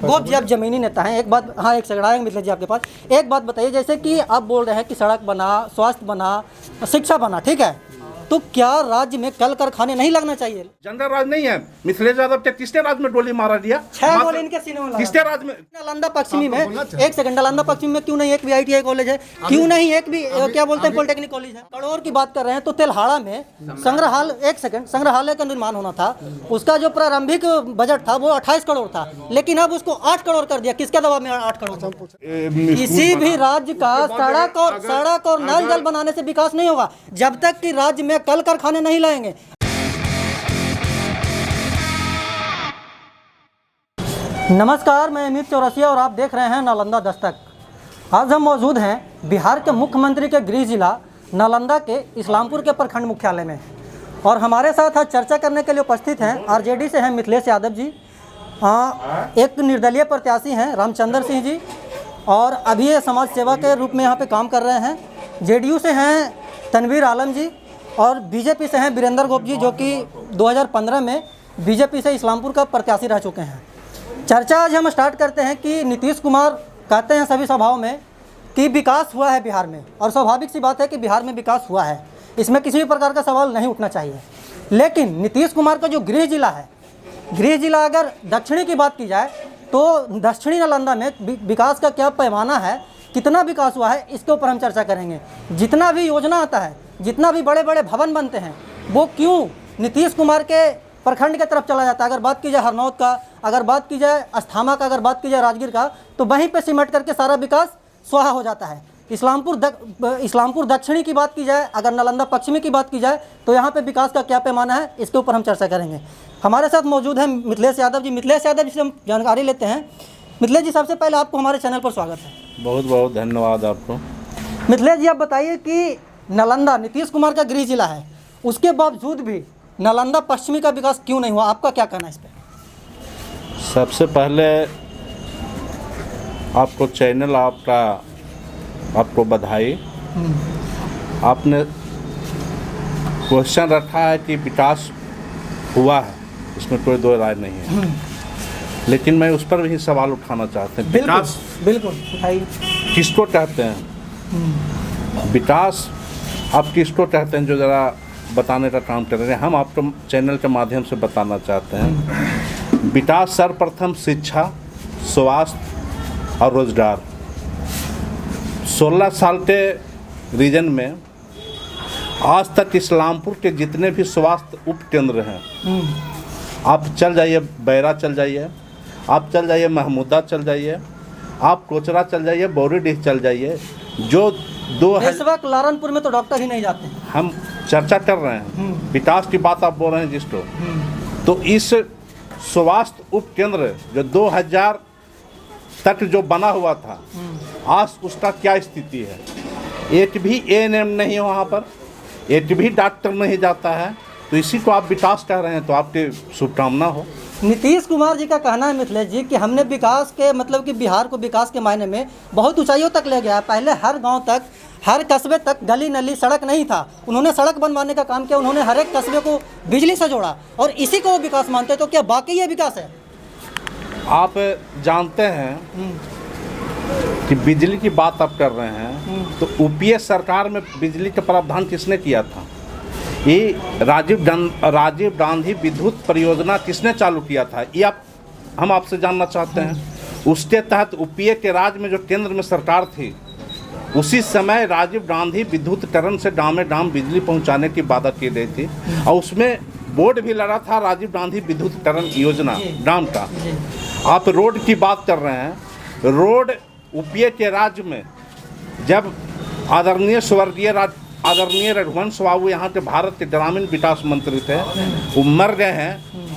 गोप जी, आप जमीनी नेता हैं, एक बात, हाँ एक सेकंड आएंगे मिथिलेश जी आपके पास। एक बात बताइए, जैसे कि आप बोल रहे हैं कि सड़क बना, स्वास्थ्य बना, शिक्षा बना, ठीक है, तो क्या राज्य में कल कारखाने नहीं लगना चाहिए? जनरल राज नहीं है। मिथिलेश यादव के किसने राज में गोली मारा दिया? 6 गोली इनके सीने में लगा। किसने राज में? नालंदा पश्चिमी में, एक सेकंड, नालंदा पश्चिमी में क्यों नहीं एक भी ITI कॉलेज है? क्यों नहीं एक भी क्या बोलते हैं पॉलिटेक्निक कॉलेज है? करोड़ की बात कर रहे हैं तो तेल्हाड़ा में संग्रहालय, एक सेकंड, संग्रहालय का निर्माण होना था, उसका जो प्रारंभिक बजट था वो 28 करोड़ था, लेकिन अब उसको 8 करोड़ कर दिया। किसके दबाव में 8 करोड़? किसी भी राज्य का सड़क और नल जल बनाने से विकास नहीं होगा जब तक कि राज्य में कल कारखाने नहीं लाएंगे। नमस्कार, मैं अमित चौरसिया और आप देख रहे हैं नालंदा दस्तक। आज हम मौजूद हैं बिहार के मुख्यमंत्री के गृह जिला नालंदा के इस्लामपुर के प्रखंड मुख्यालय में, और हमारे साथ आज चर्चा करने के लिए उपस्थित हैं RJD से हैं मिथिलेश यादव जी, एक निर्दलीय प्रत्याशी हैं रामचंद्र सिंह जी, और अभी ये समाज सेवा के रूप में यहाँ पे काम कर रहे हैं। JDU से हैं तनवीर आलम जी, और BJP से हैं वीरेंद्र गोप जी, जो कि 2015 में BJP से इस्लामपुर का प्रत्याशी रह चुके हैं। चर्चा आज हम स्टार्ट करते हैं कि नीतीश कुमार कहते हैं सभी सभाओं में कि विकास हुआ है बिहार में, और स्वाभाविक सी बात है कि बिहार में विकास हुआ है, इसमें किसी भी प्रकार का सवाल नहीं उठना चाहिए। लेकिन नीतीश कुमार का जो गृह जिला है, गृह जिला अगर दक्षिणी की बात की जाए तो दक्षिणी नालंदा में विकास का क्या पैमाना है, कितना विकास हुआ है, इसके ऊपर हम चर्चा करेंगे। जितना भी योजना आता है, जितना भी बड़े बड़े भवन बनते हैं, वो क्यों नीतीश कुमार के प्रखंड की तरफ चला जाता है? अगर बात की जाए हरनौत का, अगर बात की जाए अस्थामा का, अगर बात की जाए राजगीर का, तो वहीं पे सिमट करके सारा विकास स्वाहा हो जाता है। इस्लामपुर दक्षिणी की बात की जाए, अगर नालंदा पश्चिमी की बात की जाए, तो यहाँ पे विकास का क्या पैमाना है, इसके ऊपर हम चर्चा करेंगे। हमारे साथ मौजूद हैं मिथिलेश यादव जी। मिथिलेश यादव जी से हम जानकारी लेते हैं। मिथिलेश जी, सबसे पहले आपको हमारे चैनल पर स्वागत है। बहुत बहुत धन्यवाद आपको। मिथिलेश जी, आप बताइए कि नालंदा नीतीश कुमार का गृह जिला है, उसके बावजूद भी नालंदा पश्चिमी का विकास क्यों नहीं हुआ? आपका क्या कहना है इस पर? सबसे पहले आपको चैनल आपको बधाई। आपने क्वेश्चन रखा है कि विकास हुआ है, इसमें कोई दो राय नहीं है, लेकिन मैं उस पर भी सवाल उठाना चाहते हैं। विकास बिल्कुल किसको कहते हैं? विकास आप किसको कहते हैं, जो ज़रा बताने का काम कर रहे हैं। हम आपको चैनल के माध्यम से बताना चाहते हैं। विकास सर्वप्रथम शिक्षा, स्वास्थ्य और रोजगार। 16 साल के रीजन में आज तक इस्लामपुर के जितने भी स्वास्थ्य उप केंद्र हैं, आप चल जाइए, बैरा चल जाइए, आप चल जाइए महमूदा चल जाइए, आप कोचरा चल जाइए, बोरीडीह चल जाइए, जो इस वक्त लारनपुर में तो डॉक्टर ही नहीं जाते हैं। हम चर्चा कर रहे हैं, विकास की बात आप बोल रहे हैं जिसको, तो इस स्वास्थ्य उप केंद्र जो 2000 तक जो बना हुआ था, आज उसका क्या स्थिति है? एक भी ANM नहीं है वहाँ पर, एक भी डॉक्टर नहीं जाता है, तो इसी को आप विकास कह रहे हैं, तो आपके शुभकामना हो। नीतीश कुमार जी का कहना है मिथिलेश जी कि हमने विकास के मतलब कि बिहार को विकास के मायने में बहुत ऊंचाइयों तक ले गया है। पहले हर गांव तक, हर कस्बे तक गली नली सड़क नहीं था, उन्होंने सड़क बनवाने का काम किया, उन्होंने हर एक कस्बे को बिजली से जोड़ा, और इसी को वो विकास मानते हैं। तो क्या बाकी ये विकास है? आप जानते हैं कि बिजली की बात आप कर रहे हैं, तो UPA सरकार में बिजली का प्रावधान किसने किया था? ये राजीव गांधी विद्युत परियोजना किसने चालू किया था? ये हम आपसे जानना चाहते हैं। उसके तहत UPA के राज में जो केंद्र में सरकार थी, उसी समय राजीव गांधी विद्युतीकरण से गाँव में गाँव बिजली पहुंचाने की वादा की गई थी, और उसमें बोर्ड भी लगा था राजीव गांधी विद्युतीकरण योजना गाँव का। आप रोड की बात कर रहे हैं, रोड UPA के राज्य में जब आदरणीय रघुवंश बाबू यहाँ के भारत के ग्रामीण विकास मंत्री थे, वो मर गए हैं,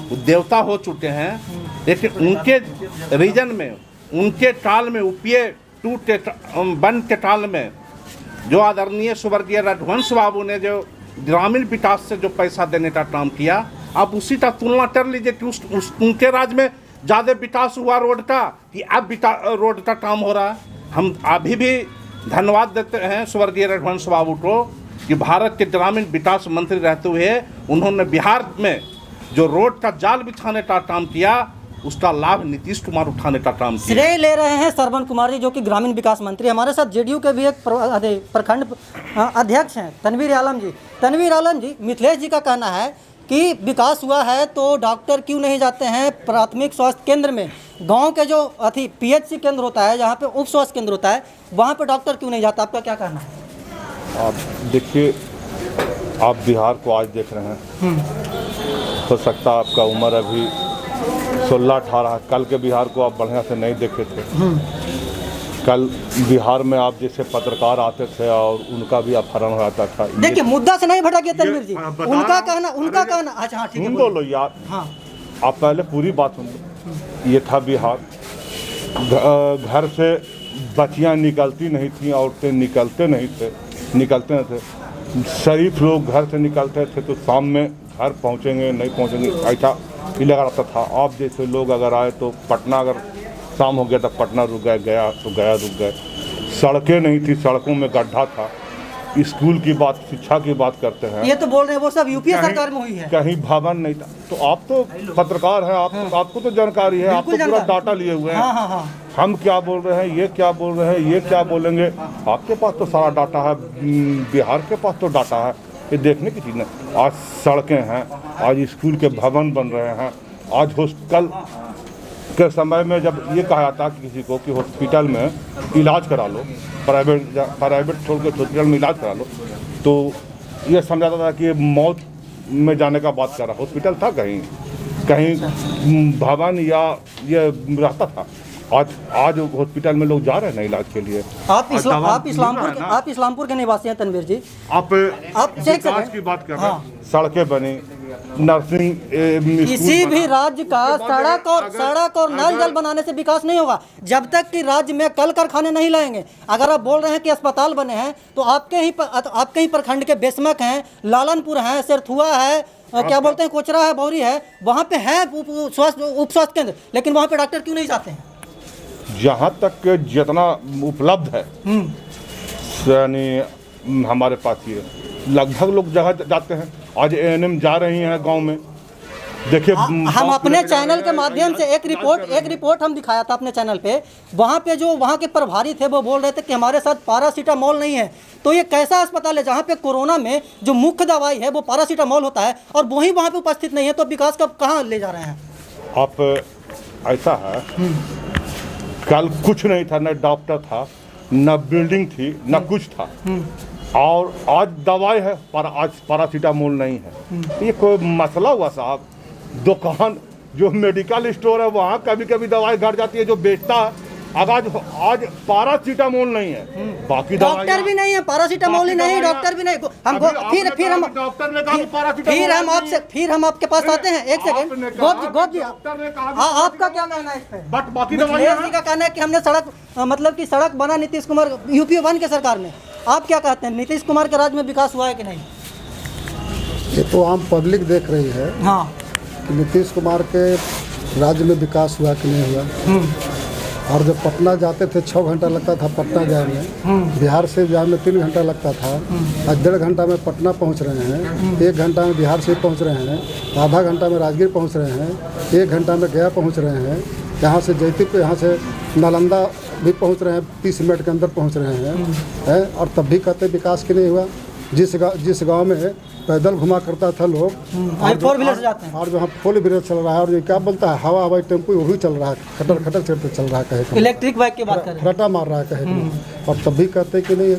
वो देवता हो चुके हैं, लेकिन उनके रीजन में, उनके काल में UPA 2 के 1 के काल में जो आदरणीय स्वर्गीय रघुवंश बाबू ने जो ग्रामीण विकास से जो पैसा देने का काम किया, आप उसी का तुलना कर लीजिए कि उनके राज्य में ज़्यादा विकास हुआ रोड का, कि अब रोड का काम हो रहा है। हम अभी भी धन्यवाद देते हैं स्वर्गीय रघुवंश बाबू को कि भारत के ग्रामीण विकास मंत्री रहते हुए उन्होंने बिहार में जो रोड का जाल बिछाने का काम किया, उसका लाभ नीतीश कुमार उठाने का काम किया। श्रेय ले रहे हैं श्रवण कुमार जी, जो कि ग्रामीण विकास मंत्री। हमारे साथ जेडीयू के भी एक प्रखंड अध्यक्ष हैं तनवीर आलम जी। तनवीर आलम जी, मिथिलेश जी का कहना है कि विकास हुआ है तो डॉक्टर क्यों नहीं जाते हैं प्राथमिक स्वास्थ्य केंद्र में? गांव के जो पीएचसी केंद्र होता है, जहां पे उप स्वास्थ्य केंद्र होता है, वहां पे डॉक्टर क्यों नहीं जाता? आपका क्या कहना है? आप देखिए, आप बिहार को आज देख रहे हैं, हो सकता है आपका उम्र अभी 16-18, कल के बिहार को आप बढ़िया से नहीं देखे थे। कल बिहार में आप जैसे पत्रकार आते थे और उनका भी अपहरण हो जाता था। देखिए, मुद्दा से नहीं भटकिए तनवीर जी। उनका कहना अच्छा, हाँ, ठीक है, सुन दो लो यार। हाँ, आप पहले पूरी बात सुन लो। ये था बिहार, घर से बच्चियां निकलती नहीं थी, औरतें निकलते नहीं थे। शरीफ लोग घर से निकलते थे तो शाम में घर पहुंचेंगे नहीं पहुंचेंगे ऐसा ही लगा रहता था। आप जैसे लोग अगर आए तो पटना, अगर शाम हो गया तो पटना रुक गए, गया तो गया रुक गए। सड़कें नहीं थी, सड़कों में गड्ढा था। स्कूल की बात, शिक्षा की बात करते हैं, ये तो बोल रहे हैं वो सब यूपीए सरकार में हुई है। कहीं भवन नहीं था। तो आप तो पत्रकार हैं, आपको तो जानकारी है, आप तो पूरा डाटा लिए हुए हैं। हाँ। हम क्या बोल रहे हैं, ये क्या बोल रहे हैं, ये क्या बोलेंगे, आपके पास तो सारा डाटा है, बिहार के पास तो डाटा है। ये देखने की चीज़ नहीं। आज सड़कें हैं, आज स्कूल के भवन बन रहे हैं। आज हॉस्पिटल के समय में जब ये कहा जाता कि किसी को कि हॉस्पिटल में इलाज करा लो, प्राइवेट छोड़ के हॉस्पिटल में इलाज करा लो, तो ये समझाता था कि मौत में जाने का बात कर रहा। हॉस्पिटल था कहीं भवन या ये रहता था। आज हॉस्पिटल में लोग जा रहे हैं ना इलाज के लिए। आप इस्लामपुर के निवासी हैं तनवीर जी। आप विकास की बात कर रहे हैं, सड़कें बनी, नर्सिंग, किसी भी राज्य का सड़क और नल जल बनाने से विकास नहीं होगा जब तक कि राज्य में कल कारखाने नहीं लाएंगे। अगर आप बोल रहे हैं कि अस्पताल बने हैं तो आपके ही प्रखंड के बेसमक हैं, लालनपुर है, सेरथुआ है, क्या बोलते हैं, कोचरा है, बौरी है, वहाँ पे है उप स्वास्थ्य केंद्र, लेकिन वहाँ पे डॉक्टर क्यों नहीं जाते हैं? जहाँ तक जितना उपलब्ध है, यानी हमारे पास ये लगभग लोग जगह जाते हैं। आज एएनएम जा रही हैं गांव में। देखिए, हम अपने चैनल के माध्यम से एक रिपोर्ट हम दिखाया था अपने चैनल पे। वहाँ पे जो वहाँ के प्रभारी थे वो बोल रहे थे कि हमारे साथ पैरासीटामोल नहीं है। तो ये कैसा अस्पताल है जहाँ पे कोरोना में जो मुख्य दवाई है वो पैरासीटामोल होता है और वही वहाँ पे उपस्थित नहीं है? तो विकास का कहाँ ले जा रहे हैं आप? ऐसा है, कल कुछ नहीं था, न डॉक्टर था, न बिल्डिंग थी, न कुछ था, और आज दवाई है पर आज पैरासीटामोल नहीं है। ये कोई मसला हुआ साहब? दुकान जो मेडिकल स्टोर है वहाँ कभी कभी दवाई घट जाती है जो बेचता है। आज पैरासीटामोल नहीं है, बाकी डॉक्टर भी नहीं है, पैरासीटामोल ही नहीं, डॉक्टर भी नहीं। फिर हम आपके पास आते हैं। एक सेकंड गोप जी, आपका क्या कहना है इस पे? बाकी मिथिलेश जी का कहना है कि हमने सड़क बना नीतीश कुमार यूपी 1 के सरकार में। आप क्या कहते हैं, नीतीश कुमार के राज्य में विकास हुआ है कि नहीं? ये तो आम पब्लिक देख रही है, हाँ, कि नीतीश कुमार के राज्य में विकास हुआ कि नहीं हुआ। और जब पटना जाते थे 6 घंटा लगता था पटना जाने में, बिहार से जाने में 3 घंटा लगता था। आज 1.5 घंटा में पटना पहुंच रहे हैं, 1 घंटा में बिहार से पहुंच रहे हैं, आधा घंटा में राजगीर पहुंच रहे हैं, 1 घंटा में गया पहुंच रहे हैं, यहाँ से जयपुर, यहाँ से नालंदा भी पहुंच रहे हैं, 30 मिनट के अंदर पहुंच रहे हैं। और तब भी कहते विकास की नहीं हुआ। जिस गांव में पैदल घुमा करता था लोग, फोर व्हीलर से जाते हैं, और जहाँ 4 व्हीलर चल रहा है, और ये क्या बोलता है, हवाई टेम्पो वो भी चल रहा है, खटर चल रहा है, कहे इलेक्ट्रिक बाइक की बात कर रहे हैं, रटा मार रहा है कहे। और तब भी कहते कि नहीं।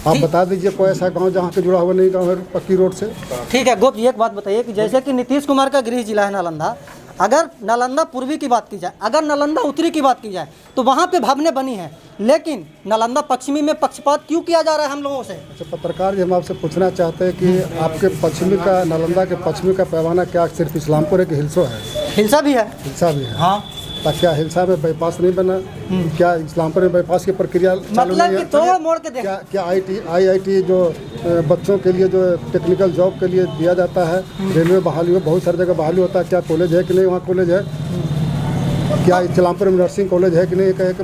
आप बता दीजिए कोई ऐसा गांव जहाँ पे जुड़ा हुआ नहीं गांव है पक्की रोड से। ठीक है गोप जी, एक बात बताइए कि जैसे कि नीतीश कुमार का गृह जिला है नालंदा, अगर नालंदा पूर्वी की बात की जाए, अगर नालंदा उत्तरी की बात की जाए तो वहाँ पे भवनें बनी हैं, लेकिन नालंदा पश्चिमी में पक्षपात क्यों किया जा रहा है हम लोगों से? अच्छा पत्रकार जी, हम आपसे पूछना चाहते हैं कि आपके पश्चिमी का, नालंदा के पश्चिमी का पैमाना क्या सिर्फ इस्लामपुर है कि हिलसो है? हिलसा भी है। हिलसा भी है, हाँ। क्या हिलसा में बाईपास नहीं बना? क्या इस्लामपुर में बाईपास की प्रक्रिया मतलब कि तोड़ मोड़ के देखा? क्या IIT जो बच्चों के लिए जो टेक्निकल जॉब के लिए दिया जाता है, रेलवे बहाली हो, बहुत सारी जगह बहाली होता है, क्या कॉलेज है कि नहीं वहाँ कॉलेज है? क्या इस्लामपुर में नर्सिंग कॉलेज है कि नहीं? कहे कि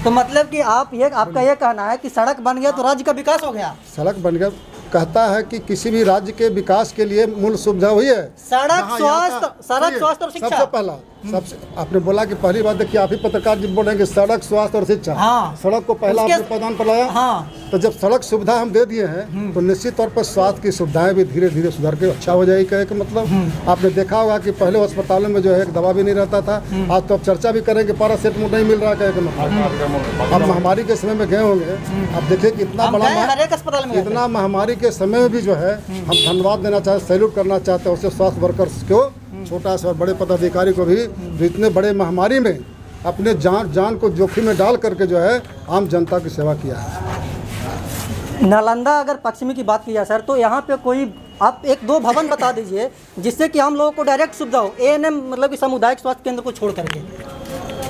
मतलब कि आपका ये कहना है कि सड़क बन गया तो राज्य का विकास हो गया? सड़क बन गया कहता है कि किसी भी राज्य के विकास के लिए मूल सुविधा हुई है सड़क, स्वास्थ्य और शिक्षा। सबसे पहला सबसे आपने बोला कि पहली बात देखिए, आप ही पत्रकार जी बोल रहे हैं कि सड़क, स्वास्थ्य और शिक्षा। हाँ। सड़क को पहला उसके- आपने प्रदान पर लाया। हाँ। तो जब सड़क सुविधा हम दे दिए हैं तो निश्चित तौर पर स्वास्थ्य की सुविधाएं भी धीरे धीरे सुधर के अच्छा हो जाएगी। कहे कि मतलब आपने देखा होगा कि पहले अस्पतालों में जो है एक दवा भी नहीं रहता था। आज तो अब चर्चा भी करेंगे पैरासिटामोल नहीं मिल रहा। कहे कि मतलब अब महामारी के समय में गए होंगे, आप देखिए कि इतना हम बड़ा गए, हर एक अस्पताल में गए थे। इतना महामारी के समय में भी जो है हम धन्यवाद देना चाहते, सैल्यूट करना चाहते हैं उससे स्वास्थ्य वर्कर्स को, छोटा सा बड़े पदाधिकारी को भी, जो इतने बड़े महामारी में अपने जान को जोखिम में डाल करके जो है आम जनता की सेवा किया है। नालंदा अगर पश्चिमी की बात की जाए सर, तो यहाँ पे कोई आप एक दो भवन बता दीजिए जिससे कि हम लोगों को डायरेक्ट सुविधा हो, एएनएम मतलब कि सामुदायिक स्वास्थ्य केंद्र को छोड़ करके।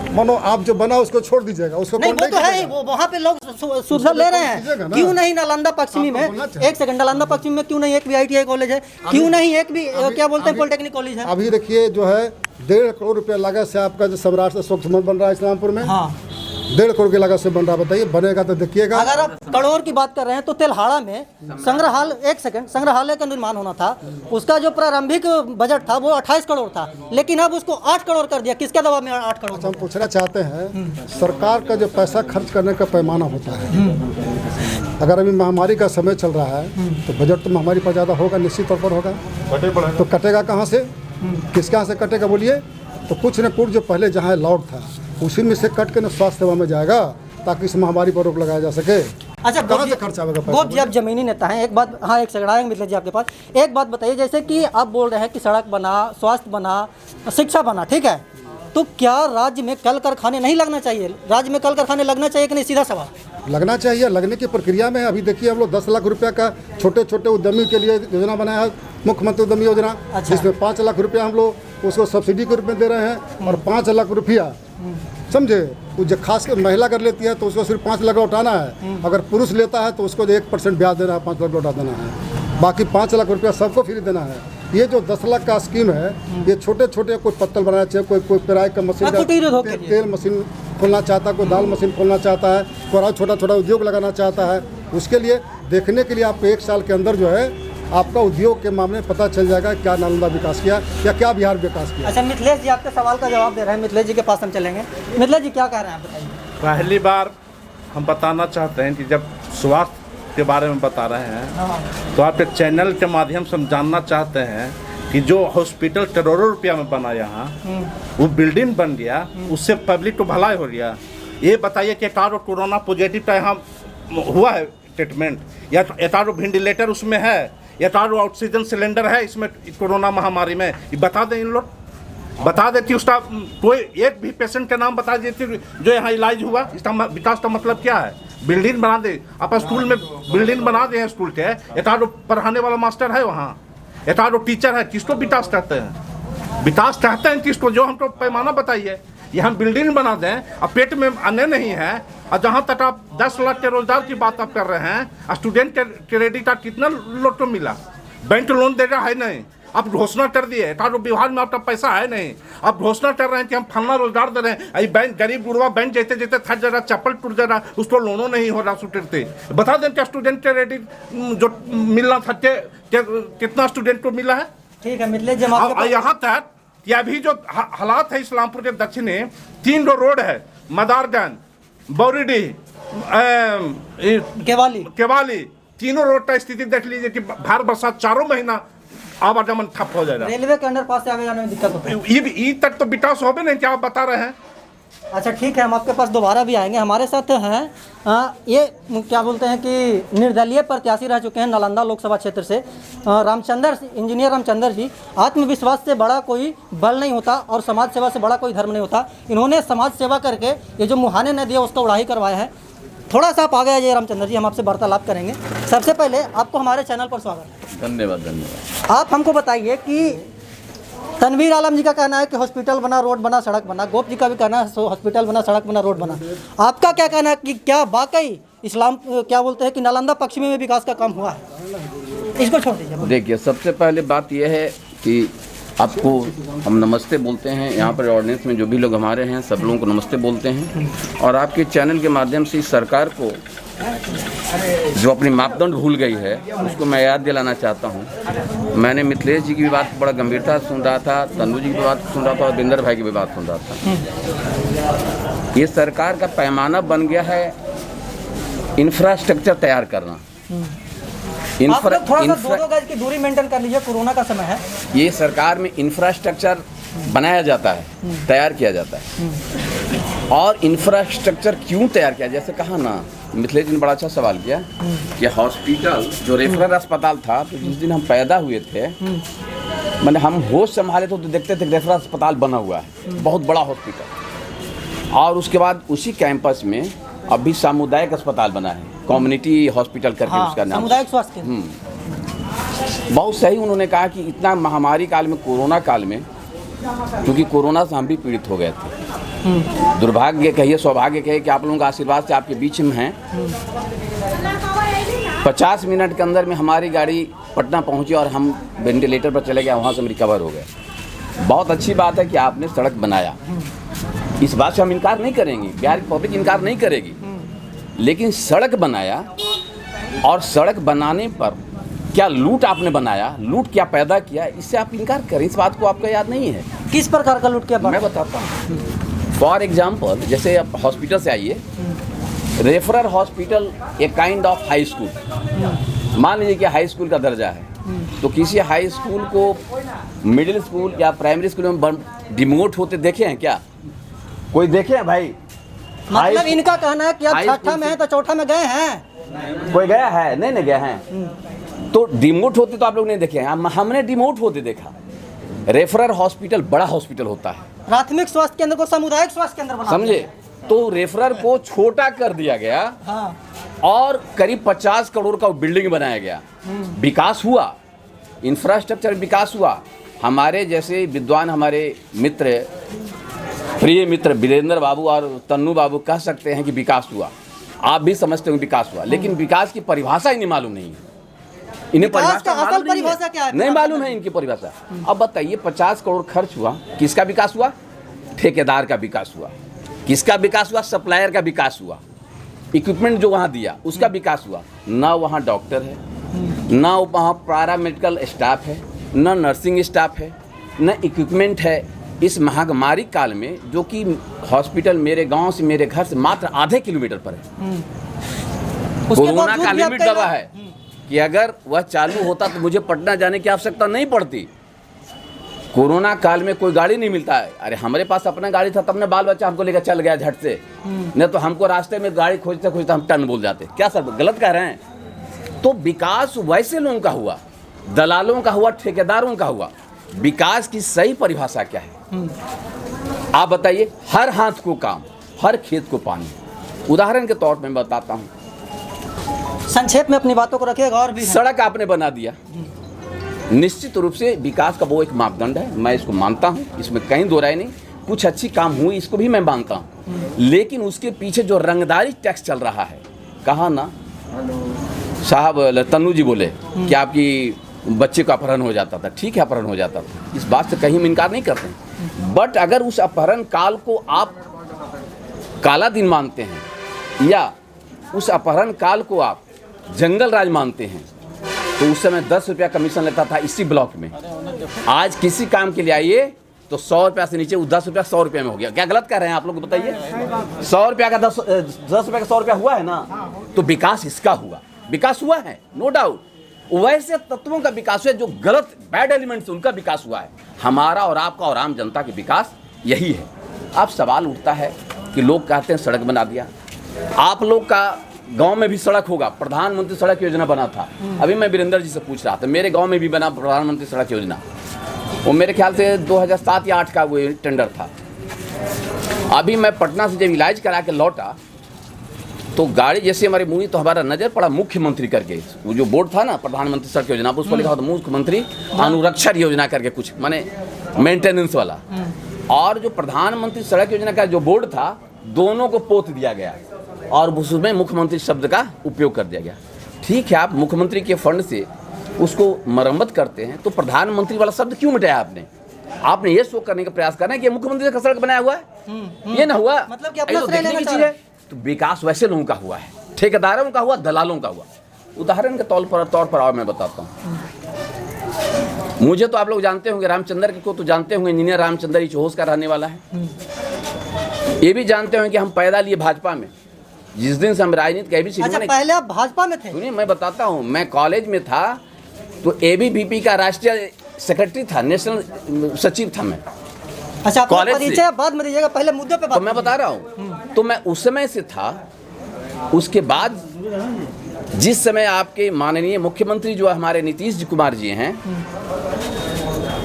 मानो आप जो बना उसको छोड़ दीजिएगा, उसको नहीं, वो तो है ही, वो वहाँ पे लोग सुविधा ले रहे कीजिएगा हैं। ना। क्यों नहीं नालंदा पश्चिमी में, बोलना चाहिए। एक सेकंड, नालंदा पश्चिमी में क्यों नहीं एक भी ITI कॉलेज है, क्यों नहीं एक भी क्या बोलते हैं पॉलिटेक्निक कॉलेज है। अभी देखिए जो है 1.5 करोड़ रुपया लागत से आपका जो सम्राट अशोक भवन बन रहा है इस्लामपुर में। हाँ। 1.5 करोड़ की लागत से बन रहा है, बताइए बनेगा तो देखिएगा। अगर आप करोड़ की बात कर रहे हैं तो तेल्हाड़ा में संग्रहालय, एक सेकंड, संग्रहालय का निर्माण होना था, उसका जो प्रारंभिक बजट था वो 28 करोड़ था, लेकिन अब उसको 8 करोड़ कर दिया। किसके दबाव में 8 करोड़? हम पूछना चाहते हैं, सरकार का जो पैसा खर्च करने का पैमाना होता है, अगर अभी महामारी का समय चल रहा है तो बजट तो महामारी पर ज़्यादा होगा, निश्चित तौर पर होगा। तो कटेगा कहाँ से, किसके यहाँ से कटेगा बोलिए? तो कुछ न कुछ जो पहले जहाँ लॉट था उसी में से कट के न स्वास्थ्य सेवा में जाएगा, ताकि इस महामारी पर रोक लगाया जा सके। अच्छा, कहाँ से खर्चा होगा पैसा? गोप जी आप जमीनी नेता हैं, एक बात, हाँ एक सेकंड आएंगे मिथिलेश जी आपके पास। एक बात बताइए, जैसे कि आप बोल रहे हैं कि सड़क बना, स्वास्थ्य बना, शिक्षा बना, ठीक है, तो क्या राज्य में कल कारखाने नहीं लगना चाहिए? राज्य में कल कारखाने लगना चाहिए कि नहीं, सीधा सवाल। लगना चाहिए, लगने की प्रक्रिया में। अभी देखिए हम लोग 10 लाख रुपया का छोटे छोटे उद्यमी के लिए योजना बनाया है, मुख्यमंत्री उद्यमी योजना। अच्छा। जिसमें 5 लाख रुपया हम लोग उसको सब्सिडी के रूप में दे रहे हैं, और 5 लाख रुपया समझे, वो जो खास कर महिला कर लेती है तो उसको सिर्फ 5 लाख लौटाना है। अगर पुरुष लेता है तो उसको 1% ब्याज देना है, 5 लाख लौटा देना है, बाकी 5 लाख रुपया सबको फ्री देना है। ये जो 10 लाख का स्कीम है, ये छोटे छोटे, कोई पत्तल बनाना चाहिए, कोई पेराई का मशीन, कुटीर उद्योग के लिए। तेल मशीन खोलना चाहता है, कोई दाल मशीन खोलना चाहता है, कोई और छोटा छोटा उद्योग लगाना चाहता है, उसके लिए देखने के लिए आपको 1 साल के अंदर जो है आपका उद्योग के मामले में पता चल जाएगा क्या नालंदा विकास किया या क्या बिहार विकास किया। अच्छा मिथिलेश जी आपके सवाल का जवाब दे रहे हैं, मिथिलेश जी के पास हम चलेंगे। मिथिलेश जी क्या कह रहे हैं आप बताइए। पहली बार हम बताना चाहते हैं कि जब स्वास्थ्य के बारे में बता रहे हैं हाँ। तो आपके चैनल के माध्यम से हम जानना चाहते हैं कि जो हॉस्पिटल करोड़ों रुपया में बना यहाँ, वो बिल्डिंग बन गया, उससे पब्लिक को भलाई हो गया। ये बताइए कि एटारो कोरोना पॉजिटिव का यहाँ हुआ है ट्रीटमेंट, या एटारो वेंटिलेटर उसमें है, एटारो ऑक्सीजन सिलेंडर है इसमें कोरोना महामारी में, ये बता दें इन लोग, बता देती उसका कोई एक भी पेशेंट का नाम बता देती जो यहाँ इलाज हुआ। इसका विकास का मतलब क्या है? बिल्डिंग बना दे, आप स्कूल में बिल्डिंग बना दे, स्कूल के एटारो पढ़ाने वाला मास्टर है वहाँ, एटारो टीचर है, किसको विकास कहते हैं? विकास कहते हैं किसको? जो हमको पैमाना बताइए। ये हम बिल्डिंग बना दें और पेट में अन्य नहीं है, और जहाँ तक आप 10 लाख के रोजगार की बात आप कर रहे हैं, स्टूडेंट के क्रेडिट कार्ड कितना लोग को मिला? बैंक लोन दे रहा है नहीं, आप घोषणा कर दिए, एटारो विभाग में आपका पैसा है नहीं, आप घोषणा कर रहे हैं कि हम फलना रोजगार दे रहे हैं, अभी बैंक गरीब गुरबा बैंक जैसे जैसे थक जा रहा, चप्पल टूट जा रहा, उसको लोनों नहीं हो रहा स्टूडेंट। बता दें क्या स्टूडेंट क्रेडिट जो मिलना था कितना स्टूडेंट को मिला है? ठीक है मिथिलेश जी हम आपके पास- यहाँ तक कि अभी जो हालात है इस्लामपुर के दक्षिणी 3 रोड है, मदारगंज, बौरीडीह, केवाली, तीनों रोड का स्थिति देख लीजिए कि भार बरसात 4 महीना आवागमन ठप हो जाएगा। रेलवे के अंडरपास से आगे जाने में दिक्कत होती है। ई तक तो विकास हो भी नहीं, क्या आप बता रहे हैं? अच्छा ठीक है, हम आपके पास दोबारा भी आएंगे। हमारे साथ हैं ये क्या बोलते हैं कि निर्दलीय प्रत्याशी रह चुके हैं नालंदा लोकसभा क्षेत्र से, रामचंद्र, इंजीनियर रामचंद्र जी। आत्मविश्वास से बड़ा कोई बल नहीं होता और समाज सेवा से बड़ा कोई धर्म नहीं होता। इन्होंने समाज सेवा करके ये जो मुहाने ने दिया उसका उड़ाही करवाया है। थोड़ा सा आप आ गए रामचंद्र जी, हम आपसे वार्तालाप करेंगे। सबसे पहले आपको हमारे चैनल पर स्वागत। धन्यवाद धन्यवाद। आप हमको बताइए कि तनवीर आलम जी का कहना है कि हॉस्पिटल बना, रोड बना, सड़क बना। गोप जी का भी कहना है हॉस्पिटल बना, सड़क बना, रोड बना। आपका क्या कहना है कि क्या वाकई इस्लाम क्या बोलते हैं कि नालंदा पश्चिमी में विकास का काम हुआ है? इसको छोड़ दीजिए। देखिए, सबसे पहले बात यह है कि आपको हम नमस्ते बोलते हैं, यहाँ पर ऑडियंस में जो भी लोग हमारे हैं सब लोगों को नमस्ते बोलते हैं, और आपके चैनल के माध्यम से इस सरकार को जो अपनी मापदंड भूल गई है उसको मैं याद दिलाना चाहता हूँ। मैंने मिथिलेश जी की भी बात बड़ा गंभीरता से सुन रहा था, तन्नू जी की बात सुन रहा था और बिंदर भाई की भी बात सुन रहा था। ये सरकार का पैमाना बन गया है इंफ्रास्ट्रक्चर तैयार करना। आप लोग थोड़ा सा 2-2 गज की दूरी मेंटेन कर लीजिए, कोरोना का समय है। ये सरकार में इंफ्रास्ट्रक्चर बनाया जाता है, तैयार किया जाता है। और इंफ्रास्ट्रक्चर क्यों तैयार किया, जैसे कहा ना मिथिलेश जी ने बड़ा अच्छा सवाल किया कि हॉस्पिटल जो रेफरल अस्पताल था, तो जिस दिन हम पैदा हुए थे मैंने हम होश संभाले तो देखते थे रेफरल अस्पताल बना हुआ है, बहुत बड़ा हॉस्पिटल। और उसके बाद उसी कैंपस में अभी सामुदायिक अस्पताल बना है, कम्युनिटी हॉस्पिटल करके उसका नाम, सामुदायिक स्वास्थ्य केंद्र। बहुत सही उन्होंने कहा कि इतना महामारी काल में, कोरोना काल में, क्योंकि कोरोना से हम भी पीड़ित हो गए थे। दुर्भाग्य कहिए, सौभाग्य कहिए कि आप लोगों का आशीर्वाद से आपके बीच में हैं। 50 मिनट के अंदर में हमारी गाड़ी पटना पहुंची और हम वेंटिलेटर पर चले गए, वहाँ से हम रिकवर हो गए। बहुत अच्छी बात है कि आपने सड़क बनाया, इस बात से हम इनकार नहीं करेंगे, बिहार की पब्लिक इनकार नहीं करेगी। लेकिन सड़क बनाया और सड़क बनाने पर क्या लूट आपने बनाया, लूट क्या पैदा किया, इससे आप इनकार करें, इस बात को आपको याद नहीं है। किस प्रकार का लूट किया? मैं बताता हूँ। फॉर एग्जाम्पल, जैसे आप हॉस्पिटल से आइए, रेफरल हॉस्पिटल एक काइंड ऑफ हाई स्कूल, मान लीजिए कि हाई स्कूल का दर्जा है, तो किसी हाई स्कूल को मिडिल स्कूल या प्राइमरी स्कूल में डिमोट होते देखे हैं क्या? कोई देखे हैं भाई? मतलब इनका कहना है कि अब छठा में है तो चौथा में गए हैं। कोई गया है? नहीं गया है। तो डिमोट होते तो आप लोग नहीं देखे हैं, हमने डिमोट होते देखा। रेफरल हॉस्पिटल बड़ा हॉस्पिटल होता है, प्राथमिक स्वास्थ्य केंद्र को सामुदायिक स्वास्थ्य केंद्र बना, समझे? तो रेफरल को छोटा कर दिया गया। हाँ। और करीब 50 करोड़ का बिल्डिंग बनाया गया। विकास हुआ, इंफ्रास्ट्रक्चर विकास हुआ। हमारे जैसे विद्वान, हमारे मित्र, प्रिय मित्र वीरेंद्र बाबू और तन्नू बाबू कह सकते हैं कि विकास हुआ, आप भी समझते हो विकास हुआ, लेकिन विकास की परिभाषा इन्हें मालूम नहीं है। इन्हें परिभाषा क्या है? नहीं मालूम है इनकी परिभाषा। अब बताइए, 50 करोड़ खर्च हुआ, किसका विकास हुआ? ठेकेदार का विकास हुआ। किसका विकास हुआ? सप्लायर का विकास हुआ। इक्विपमेंट जो वहाँ दिया उसका विकास हुआ। ना वहाँ डॉक्टर है, ना वहाँ पैरामेडिकल स्टाफ है, ना नर्सिंग स्टाफ है, ना इक्विपमेंट है। इस महामारी काल में, जो कि हॉस्पिटल मेरे गांव से, मेरे घर से मात्र आधे किलोमीटर पर है, कोरोना का लिमिट दवा है कि अगर वह चालू होता तो मुझे पटना जाने की आवश्यकता नहीं पड़ती। कोरोना काल में कोई गाड़ी नहीं मिलता है। अरे हमारे पास अपना गाड़ी था, तब ने बाल बच्चा हमको लेकर चल गया झट से, नहीं तो हमको रास्ते में गाड़ी खोजते खोजते हम टर्न बोल जाते। क्या सर गलत कह रहे हैं? तो विकास वैसे लोगों का हुआ, दलालों का हुआ, ठेकेदारों का हुआ। विकास की सही परिभाषा क्या है आप बताइए? हर हाथ को काम, हर खेत को पानी। उदाहरण के तौर पर मैं बताता हूँ, संक्षेप में अपनी बातों को रखिएगा। और भी सड़क आपने बना दिया, निश्चित रूप से विकास का वो एक मापदंड है, मैं इसको मानता हूँ, इसमें कहीं दो राय नहीं। कुछ अच्छी काम हुई, इसको भी मैं मानता हूँ, लेकिन उसके पीछे जो रंगदारी टैक्स चल रहा है, कहा ना साहब, तन्नू जी बोले कि आपकी बच्चे का अपहरण हो जाता था। ठीक है, अपहरण हो जाता था, इस बात से कहीं हम इनकार नहीं करते, बट अगर उस अपहरण काल को आप काला दिन मानते हैं या उस अपहरण काल को आप जंगल राज मानते हैं, तो उस समय 10 रुपया कमीशन लेता था इसी ब्लॉक में। आज किसी काम के लिए आइए तो 100 रुपया से नीचे 10 रुपया 100 रुपये में हो गया। क्या गलत कह रहे हैं आप लोग? बताइए। 100 रुपया का 10 रुपये का 100 रुपया हुआ है ना, तो विकास इसका हुआ, विकास हुआ है, नो डाउट। वैसे तत्वों का विकास हुआ जो गलत, बैड एलिमेंट्स, उनका विकास हुआ है। हमारा और आपका और आम जनता के विकास यही है। अब सवाल उठता है कि लोग कहते हैं सड़क बना दिया, आप लोग का गांव में भी सड़क होगा। प्रधानमंत्री सड़क योजना बना था, अभी मैं वीरेंद्र जी से पूछ रहा था, मेरे गांव में भी बना प्रधानमंत्री सड़क योजना। वो मेरे ख्याल से 2007 या 8 का वो टेंडर था। अभी मैं पटना से जब इलाज करा के लौटा तो गाड़ी जैसे हमारी मुड़ी, तो हमारा नज़र पड़ा मुख्यमंत्री करके, वो जो बोर्ड था ना प्रधानमंत्री सड़क योजना, उस पर लिखा था मुख्यमंत्री अनुरक्षण योजना करके, कुछ माने मेंटेनेंस वाला। और जो प्रधानमंत्री सड़क योजना का जो बोर्ड था, दोनों को पोत दिया गया और उसमें मुख्यमंत्री शब्द का उपयोग कर दिया गया। ठीक है, आप मुख्यमंत्री के फंड से उसको मरम्मत करते हैं, तो प्रधानमंत्री वाला शब्द क्यों मिटाया आपने? आपने ये शो करने का प्रयास करना है कि मुख्यमंत्री का सड़क बनाया हुआ है, ये ना हुआ, मतलब कि तो देखने की चीज है। तो विकास वैसे लोगों का हुआ है, ठेकेदारों का हुआ, दलालों का हुआ। उदाहरण के तौर पर और मैं बताता हूँ। मुझे तो आप लोग जानते होंगे, रामचंद्र को तो जानते होंगे, इंजीनियर रामचंद्र इचहोस का रहने वाला है। ये भी जानते होंगे कि हम पैदा लिए भाजपा में। जिस दिन से हम राजनीति के अच्छा, पहले आप भाजपा में थे? सुनिए, मैं बताता हूँ। मैं कॉलेज में था तो ABVP का राष्ट्रीय सेक्रेटरी था, नेशनल सचिव था मैं। अच्छा, आपका कॉलेज से। परिचय बाद में दीजिएगा, पहले मुद्दे पे बात तो मैं बता रहा हूँ, तो मैं उस समय से था। उसके बाद जिस समय आपके माननीय मुख्यमंत्री जो हमारे नीतीश कुमार जी हैं,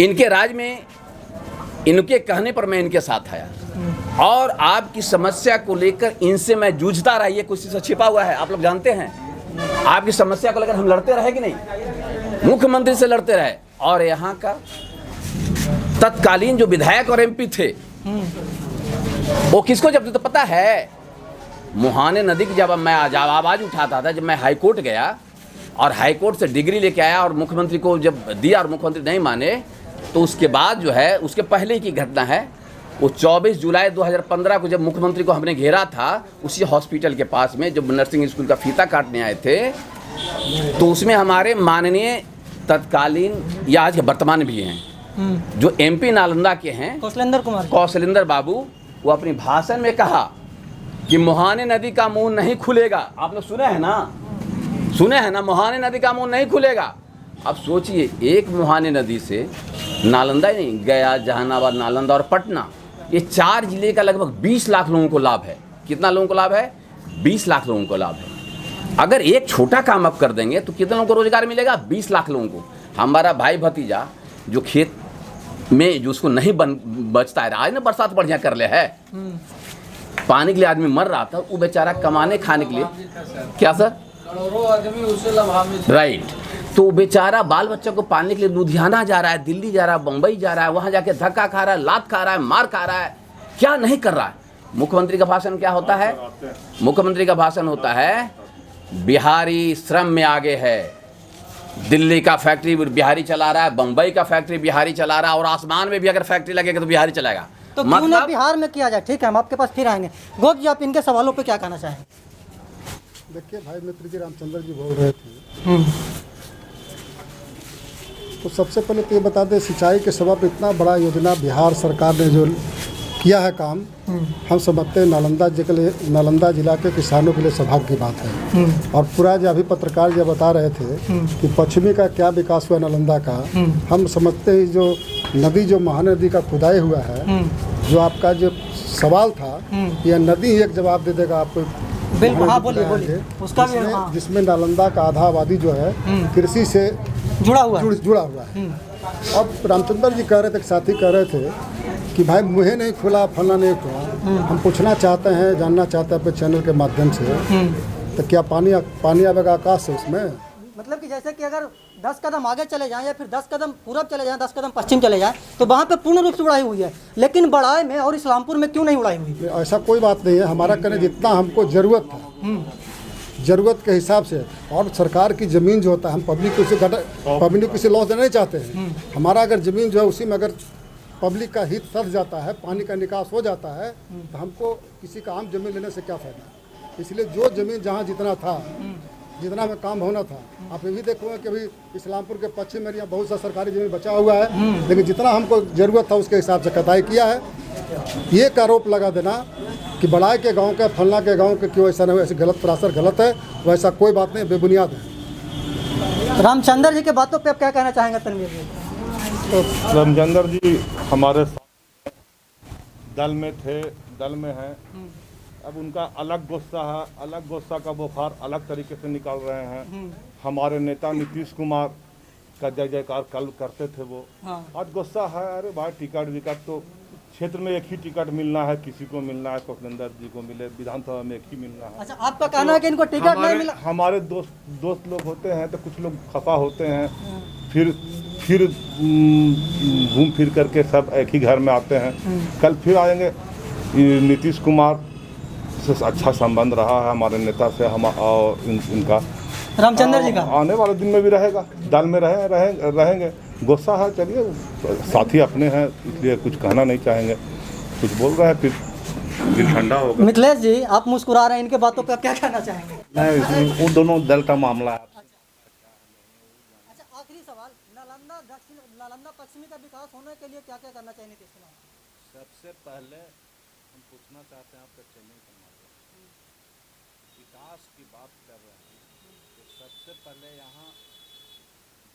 इनके राज में इनके कहने पर मैं इनके साथ आया और आपकी समस्या को लेकर इनसे मैं जूझता रहा। ये कुछ से छिपा हुआ है, आप लोग जानते हैं। आपकी समस्या को लेकर हम लड़ते रहे कि नहीं, मुख्यमंत्री से लड़ते रहे। और यहाँ का तत्कालीन जो विधायक और MP थे, वो किसको जब तो पता है, मुहाने नदी की जब मैं आवाज़ उठाता था, जब मैं हाईकोर्ट गया और हाईकोर्ट से डिग्री लेके आया और मुख्यमंत्री को जब दिया और मुख्यमंत्री नहीं माने, तो उसके बाद जो है, उसके पहले की घटना है, वो 24 जुलाई 2015 को जब मुख्यमंत्री को हमने घेरा था उसी हॉस्पिटल के पास में, जब नर्सिंग स्कूल का फीता काटने आए थे, तो उसमें हमारे माननीय तत्कालीन या आज के वर्तमान भी हैं, जो MP नालंदा के हैं, कौशलेंद्र बाबू, वो अपनी भाषण में कहा कि मुहाने नदी का मुंह नहीं खुलेगा। आप लोग सुने हैं ना, मुहाने नदी का मुंह नहीं खुलेगा। अब सोचिए, एक मुहाने नदी से नालंदा ही नहीं, गया, जहानाबाद, नालंदा और पटना, ये 4 जिले का लगभग 20 लाख लोगों को लाभ है। कितना लोगों को लाभ है? 20 लाख लोगों को लाभ है। अगर एक छोटा काम आप कर देंगे तो कितने लोगों को रोजगार मिलेगा? 20 लाख लोगों को। हमारा भाई भतीजा जो खेत में जो उसको नहीं बचता है, आज ना बरसात बढ़िया कर ले है, पानी के लिए आदमी मर रहा था, वो बेचारा कमाने खाने के लिए, क्या सर, करोड़ों आदमी उससे लाभान्वित, राइट। तो बेचारा बाल बच्चों को पालने के लिए लुधियाना जा रहा है, दिल्ली जा रहा है, बम्बई जा रहा है, वहाँ जाके धक्का खा रहा है, लात खा रहा है, मार खा रहा है, क्या नहीं कर रहा है। मुख्यमंत्री का भाषण क्या होता है? मुख्यमंत्री का भाषण होता है, बिहारी श्रम में आगे है, दिल्ली का फैक्ट्री बिहारी चला रहा है, बम्बई का फैक्ट्री बिहारी चला रहा है, और आसमान में भी अगर फैक्ट्री लगेगा तो बिहारी चलाएगा। तो क्यों ना बिहार में किया जाए? ठीक है, हम आपके पास फिर आएंगे। गोप जी, आप इनके सवालों पे क्या कहना चाहेंगे? देखिए भाई मित्र जी, रामचंद्र जी बोल रहे थे, तो सबसे पहले तो ये बता दें, सिंचाई के सबब इतना बड़ा योजना बिहार सरकार ने जो किया है काम, हम समझते हैं नालंदा जिला के किसानों के लिए सौभाग्य की बात है। और पूरा जो अभी पत्रकार जो बता रहे थे कि पश्चिमी का क्या विकास हुआ नालंदा का, हम समझते हैं जो नदी, जो महानदी का खुदाई हुआ है, जो आपका जो सवाल था, यह नदी ही एक जवाब दे देगा आपको। बिल्कुल, हाँ, बोलिए। उसका जिसमें नालंदा का आधा आबादी जो है कृषि से जुड़ा हुआ है। अब रामचंद्र जी कह रहे थे, साथी कह रहे थे कि भाई मुँह नहीं खुला, फलना नहीं खुला। हम पूछना चाहते हैं, जानना चाहते हैं अपने चैनल के माध्यम से, तो क्या पानी आवेगा आकाश से उसमें? मतलब कि जैसे कि अगर 10 कदम आगे चले जाएं या फिर 10 कदम पूरब चले जाएं, 10 कदम पश्चिम चले जाएं, तो वहाँ पे पूर्ण रूप से उड़ाई हुई है, लेकिन बड़ाई में और इस्लामपुर में क्यों नहीं उड़ाई हुई? ऐसा कोई बात नहीं है। हमारा कहने जितना हमको ज़रूरत था, ज़रूरत के हिसाब से, और सरकार की ज़मीन जो होता है, हम पब्लिक को लॉस देना नहीं चाहते हैं। हमारा अगर ज़मीन जो है उसी में अगर पब्लिक का हित सध जाता है, पानी का निकास हो जाता है, तो हमको किसी का आम ज़मीन लेने से क्या फ़ायदा। इसलिए जो ज़मीन जहाँ जितना था, जितना में काम होना था, आप ये भी देखोगे कि अभी इस्लामपुर के पश्चिम एरिया बहुत सा सरकारी ज़मीन बचा हुआ है, लेकिन जितना हमको ज़रूरत था उसके हिसाब से कटाई किया है। ये का आरोप लगा देना कि बड़ाई के गांव का, फलना के गांव के क्यों ऐसा नहीं, ऐसे गलत प्रचार गलत है, वैसा कोई बात नहीं, बेबुनियाद है। रामचंद्र जी के बातों पे आप क्या कहना चाहेंगे तनवीर जी? तो रामचंद्र जी हमारे दल में थे, दल में हैं। अब उनका अलग गुस्सा है, अलग गुस्सा का बुखार अलग तरीके से निकाल रहे हैं। हमारे नेता नीतीश कुमार का जय जयकार कल करते थे वो, आज गुस्सा है। अरे भाई टिकट विकट तो क्षेत्र में एक ही टिकट मिलना है, किसी को मिलना है, कौशलेंद्र जी को मिले, विधानसभा में एक ही मिलना है। अच्छा, आपका कहना है कि इनको टिकट नहीं मिला? हमारे दोस्त लोग होते हैं तो कुछ लोग खफा होते हैं, फिर घूम फिर करके सब एक ही घर में आते हैं। कल फिर आएंगे। नीतीश कुमार से अच्छा संबंध रहा है हमारे नेता से, हम और इनका रामचंद्र जी का आने वाले दिन में भी रहेगा, दल में रहेंगे। गुस्सा है, चलिए साथी अपने हैं, इसलिए कुछ कहना नहीं चाहेंगे। कुछ बोल रहे हैं फिर दिल ठंडा होगा। मिथिलेश जी, आप मुस्कुरा रहे हैं, इनके बातों पे आप क्या कहना चाहेंगे? नहीं, वो दोनों दल का मामला है। अच्छा, आखिरी सवाल, नालंदा पश्चिमी का विकास होने के लिए क्या क्या करना चाहिए नीतीश कुमार? सबसे पहले हम पूछना चाहते हैं आपका चैनल का माध्यम, विकास की बात कर रहे हैं तो सबसे पहले यहाँ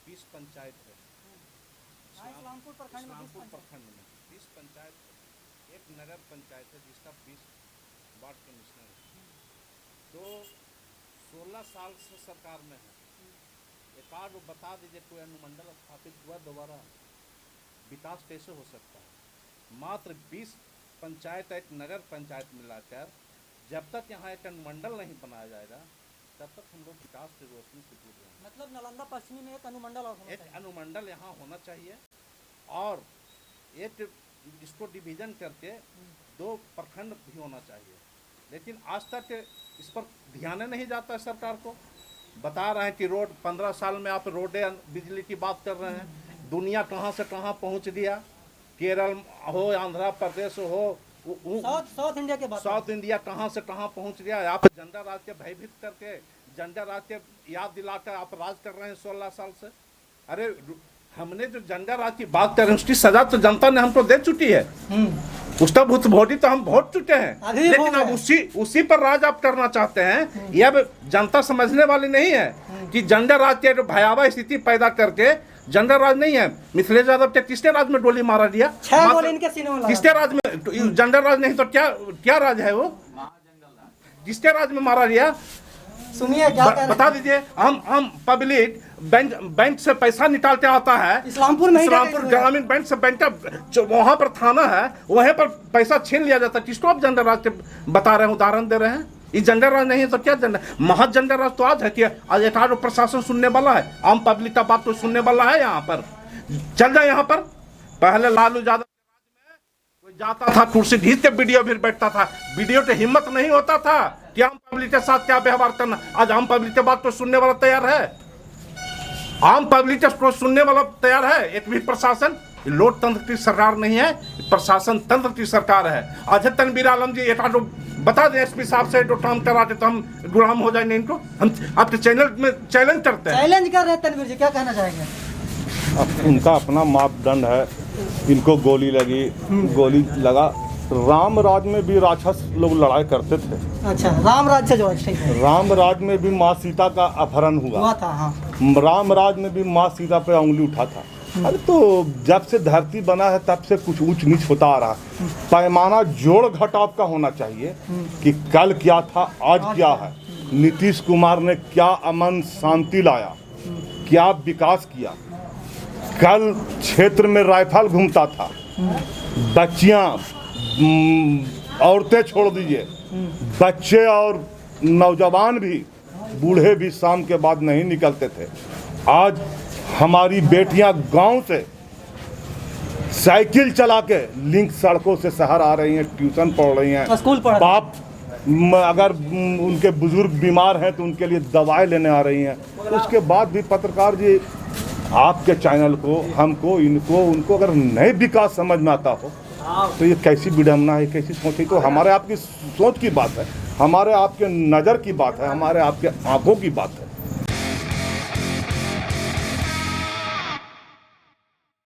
20 पंचायत है इस्लामपुर प्रखंड में 20 पंचायत। प्रखंड में 20 पंचायत है, एक नगर पंचायत है जिसका 20 वार्ड कमिश्नर है। तो 16 साल से सरकार में है, एक आध बता दीजिए कोई अनुमंडल स्थापित हुआ दोबारा? विकास कैसे हो सकता है? मात्र 20 पंचायत एक नगर पंचायत मिलाकर जब तक यहाँ एक अनुमंडल नहीं बनाया जाएगा तब तक हम लोग विकास की रोशनी से दूर रहेंगे। मतलब नालंदा पश्चिमी में एक अनुमंडल और होना एक चाहिए। अनुमंडल यहाँ होना चाहिए और एक इसको डिवीजन करके 2 प्रखंड भी होना चाहिए, लेकिन आज तक इस पर ध्यान नहीं जाता है सरकार को। बता रहे हैं कि रोड 15 साल में आप रोडें बिजली की बात कर रहे हैं, दुनिया कहाँ से कहाँ पहुँच गया। केरल हो, आंध्र प्रदेश हो, साउथ इंडिया के बात। साउथ इंडिया कहाँ से कहाँ पहुँच गया। आप जनता राज के भयभीत करके, जनता राज के याद दिलाकर आप राज कर रहे हैं 16 साल से। अरे हमने जो जनता राज की बात कर रहे हैं उसकी सजा तो जनता ने हमको दे चुकी है, उसका भुतभोटी तो हम भोट चुके हैं, लेकिन अब उसी पर राज आप करना चाहते हैं। ये अब जनता समझने वाली नहीं है कि जनता राज के जो भयावह स्थिति पैदा करके, जनता राज नहीं है, मिथिलेश यादव के किसने राज में गोली मारा दिया? 6 गोली इनके सीने में लगा। किसके राज में? जनता राज नहीं तो क्या राज है वो? जिसके राज में मारा दिया? सुनिए क्या कह रहे हैं। बता दीजिए। हम पब्लिक बैंक से पैसा निकालते आता है, इस्लामपुर में इस्लामपुर ग्रामीण बैंक से बैंक का वहाँ पर थाना है, वहीं पर पैसा छीन लिया जाता है। किसको आप जनता राज के बता रहे हैं, उदाहरण दे रहे हैं? ये जनता राज नहीं है तो क्या जनता? महज जनता राज तो आज है कि आज एक प्रशासन सुनने वाला है, आम पब्लिक का बात तो सुनने वाला है। यहाँ पर चल जाए, यहाँ पर पहले लालू यादव कोई जाता था कुर्सी घींच के वीडियो भी बैठता था, वीडियो के हिम्मत नहीं होता था कि आम पब्लिक के साथ क्या व्यवहार करना। आज आम पब्लिक के बात तो सुनने वाला तैयार है, आम पब्लिक को सुनने वाला तैयार है। एक भी प्रशासन, लोकतंत्र की सरकार नहीं है, प्रशासन तंत्र की सरकार है। आज तनवीर आलम जी एक बता दें एसपी साहब से जो काम कराते तो हम गुलाम हो जाएंगे इनको। हम आपके चैनल में चैलेंज करते हैं, चैलेंज कर रहे हैं। तनवीर जी क्या कहना चाहेंगे? अब उनका अपना मापदंड है, इनको गोली लगी, गोली लगा। राम राज में भी राक्षस लोग लड़ाई करते थे। अच्छा, राम राज से जो है, ठीक है। राम राज में भी माँ सीता का अपहरण हुआ था। हाँ, राम राज में भी माँ सीता पे उंगली उठा था। अरे तो जब से धरती बना है तब से कुछ ऊंच नीच होता आ रहा है। पैमाना जोड़ घटाव का होना चाहिए कि कल क्या था, आज क्या है। नीतीश कुमार ने क्या अमन शांति लाया, क्या विकास किया। कल क्षेत्र में राइफल घूमता था, बच्चियां, औरतें छोड़ दीजिए, बच्चे और नौजवान भी, बूढ़े भी शाम के बाद नहीं निकलते थे। आज हमारी बेटियां गांव से साइकिल चला के लिंक सड़कों से शहर आ रही हैं, ट्यूशन पढ़ रही हैं, स्कूल पढ़। बाप अगर उनके बुजुर्ग बीमार हैं तो उनके लिए दवाएं लेने आ रही हैं। उसके बाद भी पत्रकार जी आपके चैनल को, हमको, इनको, उनको अगर नए विकास समझ में आता हो तो ये कैसी विडम्बना है, कैसी सोच है। तो हमारे आपकी सोच की बात है, हमारे आपके नज़र की बात है, हमारे आपके आंखों की बात है।